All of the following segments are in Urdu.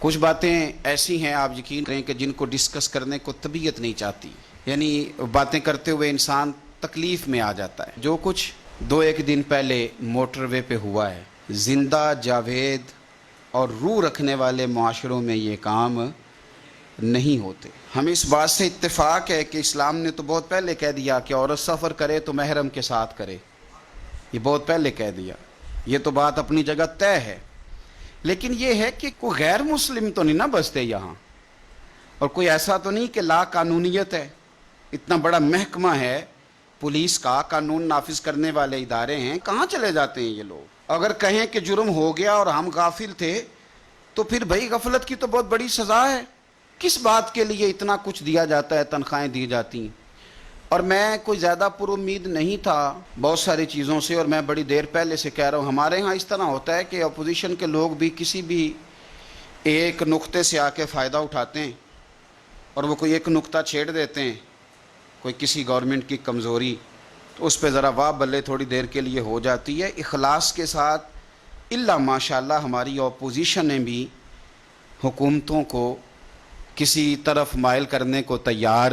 کچھ باتیں ایسی ہیں آپ یقین کریں کہ جن کو ڈسکس کرنے کو طبیعت نہیں چاہتی، یعنی باتیں کرتے ہوئے انسان تکلیف میں آ جاتا ہے۔ جو کچھ 2-1 دن پہلے موٹر وے پہ ہوا ہے، زندہ جاوید اور روح رکھنے والے معاشروں میں یہ کام نہیں ہوتے۔ ہمیں اس بات سے اتفاق ہے کہ اسلام نے تو بہت پہلے کہہ دیا کہ عورت سفر کرے تو محرم کے ساتھ کرے، یہ بہت پہلے کہہ دیا، یہ تو بات اپنی جگہ طے ہے۔ لیکن یہ ہے کہ کوئی غیر مسلم تو نہیں نہ بستے یہاں، اور کوئی ایسا تو نہیں کہ لا قانونیت ہے، اتنا بڑا محکمہ ہے پولیس کا، قانون نافذ کرنے والے ادارے ہیں، کہاں چلے جاتے ہیں یہ لوگ؟ اگر کہیں کہ جرم ہو گیا اور ہم غافل تھے تو پھر بھائی غفلت کی تو بہت بڑی سزا ہے۔ کس بات کے لیے اتنا کچھ دیا جاتا ہے، تنخواہیں دی جاتی ہیں؟ اور میں کوئی زیادہ پر امید نہیں تھا بہت ساری چیزوں سے، اور میں بڑی دیر پہلے سے کہہ رہا ہوں ہمارے ہاں اس طرح ہوتا ہے کہ اپوزیشن کے لوگ بھی کسی بھی ایک نقطے سے آ کے فائدہ اٹھاتے ہیں، اور وہ کوئی ایک نقطہ چھیڑ دیتے ہیں، کوئی کسی گورنمنٹ کی کمزوری، تو اس پہ ذرا واہ بلے تھوڑی دیر کے لیے ہو جاتی ہے۔ اخلاص کے ساتھ الا ماشاءاللہ ہماری اپوزیشن نے بھی حکومتوں کو کسی طرف مائل کرنے کو تیار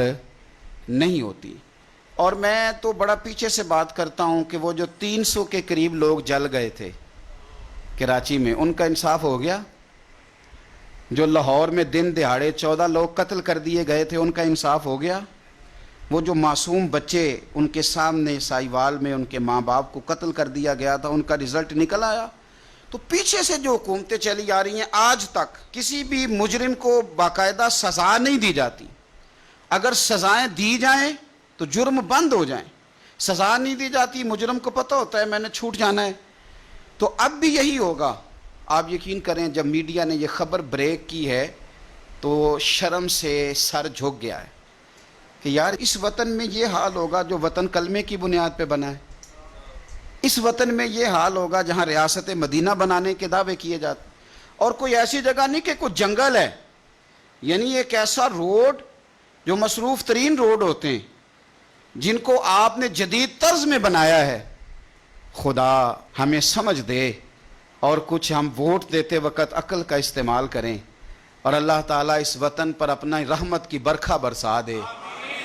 نہیں ہوتی۔ اور میں تو بڑا پیچھے سے بات کرتا ہوں کہ وہ جو 300 کے قریب لوگ جل گئے تھے کراچی میں، ان کا انصاف ہو گیا؟ جو لاہور میں دن دہاڑے 14 لوگ قتل کر دیے گئے تھے، ان کا انصاف ہو گیا؟ وہ جو معصوم بچے ان کے سامنے سائیوال میں ان کے ماں باپ کو قتل کر دیا گیا تھا، ان کا رزلٹ نکل آیا؟ تو پیچھے سے جو حکومتیں چلی آ رہی ہیں آج تک کسی بھی مجرم کو باقاعدہ سزا نہیں دی جاتی۔ اگر سزائیں دی جائیں تو جرم بند ہو جائیں، سزا نہیں دی جاتی، مجرم کو پتہ ہوتا ہے میں نے چھوٹ جانا ہے۔ تو اب بھی یہی ہوگا، آپ یقین کریں جب میڈیا نے یہ خبر بریک کی ہے تو شرم سے سر جھک گیا ہے کہ یار اس وطن میں یہ حال ہوگا جو وطن کلمے کی بنیاد پہ بنا ہے، اس وطن میں یہ حال ہوگا جہاں ریاست مدینہ بنانے کے دعوے کیے جاتے، اور کوئی ایسی جگہ نہیں کہ کوئی جنگل ہے، یعنی ایک ایسا روڈ جو مصروف ترین روڈ ہوتے ہیں جن کو آپ نے جدید طرز میں بنایا ہے۔ خدا ہمیں سمجھ دے اور کچھ ہم ووٹ دیتے وقت عقل کا استعمال کریں، اور اللہ تعالیٰ اس وطن پر اپنا رحمت کی برکھا برسا دے،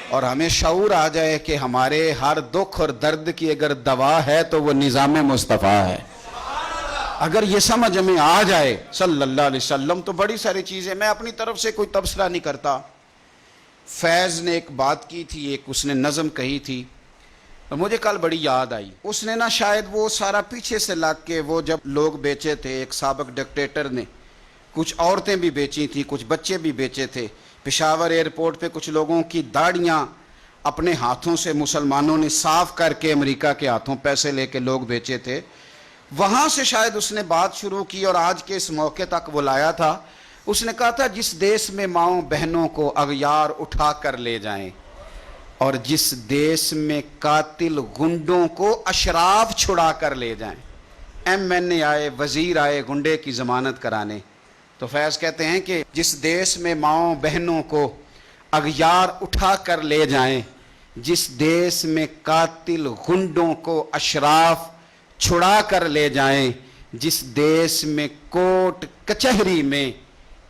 اور ہمیں شعور آ جائے کہ ہمارے ہر دکھ اور درد کی اگر دوا ہے تو وہ نظام مصطفیٰ ہے۔ اگر یہ سمجھ ہمیں آ جائے صلی اللہ علیہ وسلم تو بڑی ساری چیزیں، میں اپنی طرف سے کوئی تبصرہ نہیں کرتا۔ فیض نے ایک بات کی تھی، ایک اس نے نظم کہی تھی، اور مجھے کل بڑی یاد آئی۔ اس نے نا شاید وہ سارا پیچھے سے لگ کے، وہ جب لوگ بیچے تھے ایک سابق ڈکٹیٹر نے، کچھ عورتیں بھی بیچی تھیں، کچھ بچے بھی بیچے تھے، پشاور ایئرپورٹ پہ کچھ لوگوں کی داڑیاں اپنے ہاتھوں سے مسلمانوں نے صاف کر کے امریکہ کے ہاتھوں پیسے لے کے لوگ بیچے تھے۔ وہاں سے شاید اس نے بات شروع کی اور آج کے اس موقع تک وہ لایا تھا۔ اس نے کہا تھا جس دیس میں ماؤں بہنوں کو اغیار اٹھا کر لے جائیں، اور جس دیس میں قاتل گنڈوں کو اشراف چھڑا کر لے جائیں۔ ایم این اے آئے، وزیر آئے گنڈے کی ضمانت کرانے، تو فیض کہتے ہیں کہ جس دیس میں ماؤں بہنوں کو اغیار اٹھا کر لے جائیں، جس دیس میں قاتل گنڈوں کو اشراف چھڑا کر لے جائیں، جس دیس میں کوٹ کچہری میں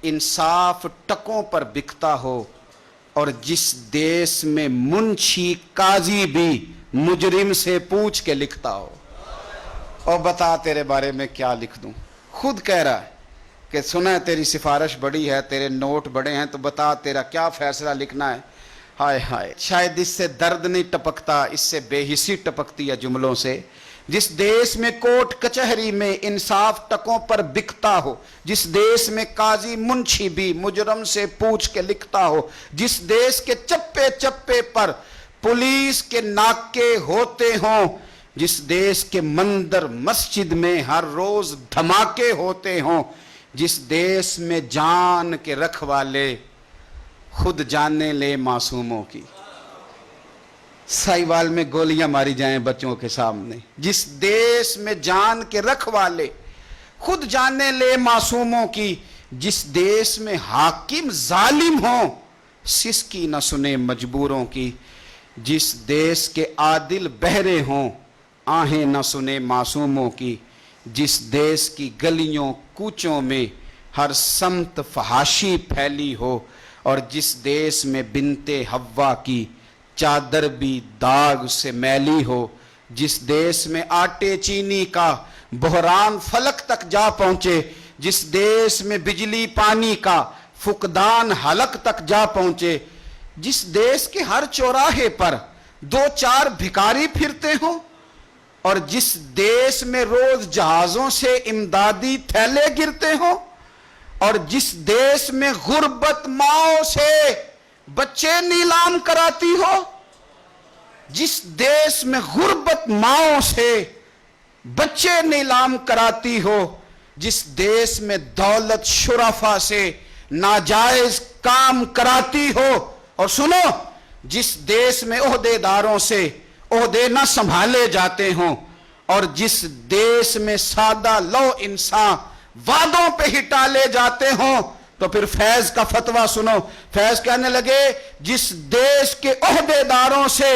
انصاف ٹکوں پر بکتا ہو، اور جس دیس میں منشی قاضی بھی مجرم سے پوچھ کے لکھتا ہو۔ اور بتا تیرے بارے میں کیا لکھ دوں؟ خود کہہ رہا ہے کہ سنا ہے تیری سفارش بڑی ہے، تیرے نوٹ بڑے ہیں، تو بتا تیرا کیا فیصلہ لکھنا ہے۔ ہائے ہائے، شاید اس سے درد نہیں ٹپکتا، اس سے بے حسی ٹپکتی ہے جملوں سے۔ جس دیس میں کوٹ کچہری میں انصاف ٹکوں پر بکتا ہو، جس دیس میں قاضی منشی بھی مجرم سے پوچھ کے لکھتا ہو، جس دیس کے چپے چپے پر پولیس کے ناکے ہوتے ہوں، جس دیس کے مندر مسجد میں ہر روز دھماکے ہوتے ہوں، جس دیس میں جان کے رکھوالے خود جانے لے معصوموں کی، سائیوال میں گولیاں ماری جائیں بچوں کے سامنے، جس دیس میں جان کے رکھوالے خود جانے لے معصوموں کی، جس دیس میں حاکم ظالم ہوں سسکی نہ سنے مجبوروں کی، جس دیس کے عادل بہرے ہوں آہیں نہ سنے معصوموں کی، جس دیس کی گلیوں کوچوں میں ہر سمت فحاشی پھیلی ہو، اور جس دیس میں بنتے حوا کی چادر بھی داغ سے میلی ہو، جس دیس میں آٹے چینی کا بحران فلک تک جا پہنچے، جس دیس میں بجلی پانی کا فقدان حلق تک جا پہنچے، جس دیس کے ہر چوراہے پر دو چار بھکاری پھرتے ہوں، اور جس دیس میں روز جہازوں سے امدادی تھیلے گرتے ہوں، اور جس دیس میں غربت ماؤں سے بچے نیلام کراتی ہو، جس دیس میں غربت ماؤں سے بچے نیلام کراتی ہو، جس دیس میں دولت شرفا سے ناجائز کام کراتی ہو، اور سنو، جس دیس میں عہدے داروں سے عہدے نہ سنبھالے جاتے ہوں، اور جس دیس میں سادہ لو انسان وعدوں پہ ہی ٹالے جاتے ہوں، تو پھر فیض کا فتویٰ سنو۔ فیض کہنے لگے جس دیس کے عہدے داروں سے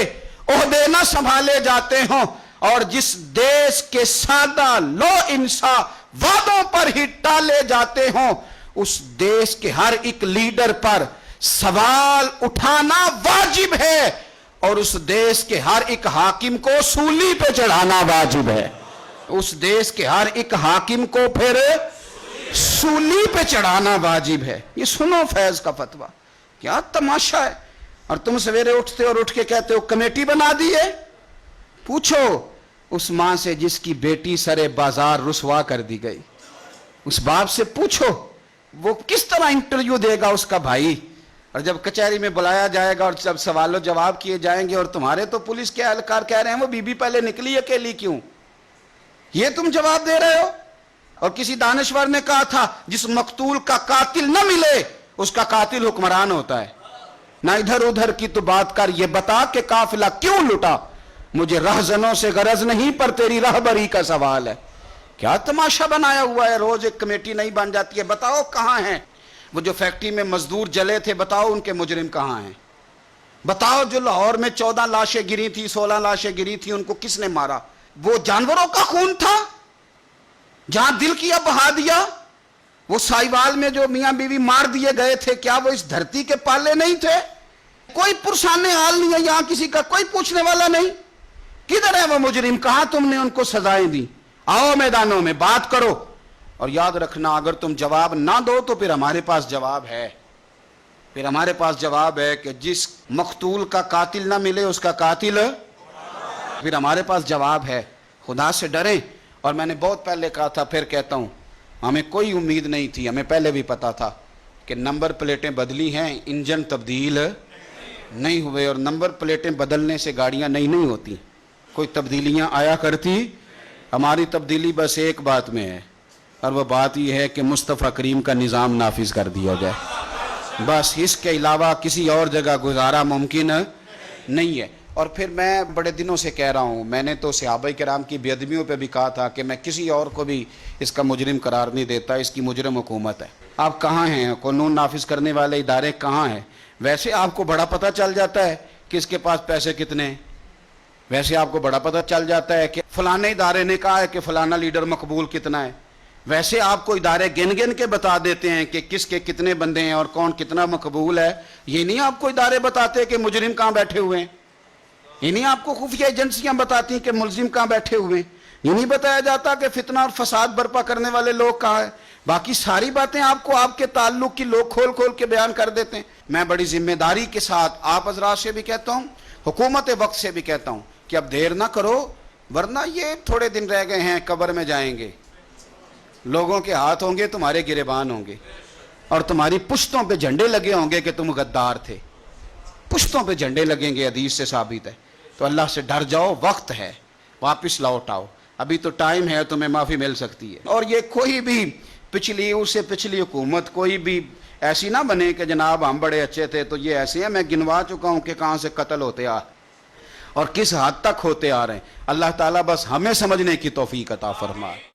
عہدے نہ سنبھالے جاتے ہوں، اور جس دیس کے سادہ لو انسان وعدوں پر ہی ٹالے جاتے ہوں، اس دیس کے ہر ایک لیڈر پر سوال اٹھانا واجب ہے، اور اس دیس کے ہر ایک حاکم کو سولی پہ چڑھانا واجب ہے۔ اس دیس کے ہر ایک حاکم کو پھر سولی پہ چڑھانا واجب ہے۔ یہ سنو فیض کا فتویٰ، کیا تماشا ہے۔ اور تم سویرے اٹھتے اور اٹھ کے کہتے ہو کمیٹی بنا دی ہے۔ پوچھو اس ماں سے جس کی بیٹی سرے بازار رسوا کر دی گئی، اس باپ سے پوچھو وہ کس طرح انٹرویو دے گا اس کا بھائی، اور جب کچہری میں بلایا جائے گا اور جب سوال و جواب کیے جائیں گے، اور تمہارے تو پولیس کے اہلکار کہہ رہے ہیں وہ بی بی پہلے نکلی اکیلی کیوں، یہ تم جواب دے رہے ہو۔ اور کسی دانشور نے کہا تھا جس مقتول کا قاتل نہ ملے اس کا قاتل حکمران ہوتا ہے۔ نہ ادھر ادھر کی تو بات کر، یہ بتا کہ قافلہ کیوں لٹا، مجھے رہزنوں سے غرض نہیں پر تیری رہبری کا سوال ہے۔ کیا تماشا بنایا ہوا ہے، روز ایک کمیٹی نہیں بن جاتی ہے۔ بتاؤ کہاں ہیں وہ جو فیکٹری میں مزدور جلے تھے، بتاؤ ان کے مجرم کہاں ہیں۔ بتاؤ جو لاہور میں 14 لاشیں گری تھی، 16 لاشیں گری تھی، ان کو کس نے مارا؟ وہ جانوروں کا خون تھا جہاں دل کیا بہا دیا۔ وہ سائیوال میں جو میاں بیوی مار دیے گئے تھے، کیا وہ اس دھرتی کے پالے نہیں تھے؟ کوئی پرسان حال نہیں ہے یہاں، کسی کا کوئی پوچھنے والا نہیں۔ کدھر ہے وہ مجرم، کہاں تم نے ان کو سزائیں دی؟ آؤ میدانوں میں بات کرو، اور یاد رکھنا اگر تم جواب نہ دو تو پھر ہمارے پاس جواب ہے۔ پھر ہمارے پاس جواب ہے کہ جس مقتول کا قاتل نہ ملے اس کا قاتل، پھر ہمارے پاس جواب ہے۔ خدا سے ڈریں۔ اور میں نے بہت پہلے کہا تھا، پھر کہتا ہوں، ہمیں کوئی امید نہیں تھی، ہمیں پہلے بھی پتا تھا کہ نمبر پلیٹیں بدلی ہیں، انجن تبدیل نہیں ہوئے، اور نمبر پلیٹیں بدلنے سے گاڑیاں نہیں ہوتی، کوئی تبدیلیاں آیا کرتی۔ ہماری تبدیلی بس ایک بات میں ہے، اور وہ بات یہ ہے کہ مصطفیٰ کریم کا نظام نافذ کر دیا جائے، بس اس کے علاوہ کسی اور جگہ گزارا ممکن نہیں ہے۔ اور پھر میں بڑے دنوں سے کہہ رہا ہوں، میں نے تو صحابہ کرام کی بے ادبیوں پہ بھی کہا تھا کہ میں کسی اور کو بھی اس کا مجرم قرار نہیں دیتا، اس کی مجرم حکومت ہے۔ آپ کہاں ہیں؟ قانون نافذ کرنے والے ادارے کہاں ہیں؟ ویسے آپ کو بڑا پتہ چل جاتا ہے کہ اس کے پاس پیسے کتنے ہیں، ویسے آپ کو بڑا پتہ چل جاتا ہے کہ فلانے ادارے نے کہا ہے کہ فلانا لیڈر مقبول کتنا ہے، ویسے آپ کو ادارے گن گن کے بتا دیتے ہیں کہ کس کے کتنے بندے ہیں اور کون کتنا مقبول ہے۔ یہ نہیں آپ کو ادارے بتاتے کہ مجرم کہاں بیٹھے ہوئے ہیں، یہ نہیں آپ کو خفیہ ایجنسیاں بتاتی ہیں کہ ملزم کہاں بیٹھے ہوئے ہیں، یہ نہیں بتایا جاتا کہ فتنہ اور فساد برپا کرنے والے لوگ کہاں ہیں۔ باقی ساری باتیں آپ کو آپ کے تعلق کی لوگ کھول کھول کے بیان کر دیتے ہیں۔ میں بڑی ذمہ داری کے ساتھ آپ حضرات سے بھی کہتا ہوں، حکومت وقت سے بھی کہتا ہوں کہ اب دیر نہ کرو، ورنہ یہ تھوڑے دن رہ گئے ہیں، قبر میں جائیں گے، لوگوں کے ہاتھ ہوں گے، تمہارے گریبان ہوں گے، اور تمہاری پشتوں پہ جھنڈے لگے ہوں گے کہ تم غدار تھے، پشتوں پہ جھنڈے لگیں گے، حدیث سے ثابت ہے۔ تو اللہ سے ڈر جاؤ، وقت ہے، واپس لوٹ آؤ، ابھی تو ٹائم ہے، تمہیں معافی مل سکتی ہے۔ اور یہ کوئی بھی پچھلی اس سے پچھلی حکومت کوئی بھی ایسی نہ بنے کہ جناب ہم بڑے اچھے تھے تو یہ ایسے ہیں۔ میں گنوا چکا ہوں کہ کہاں سے قتل ہوتے آ اور کس حد تک ہوتے آ رہے ہیں۔ اللہ تعالیٰ بس ہمیں سمجھنے کی توفیق عطا فرمائے۔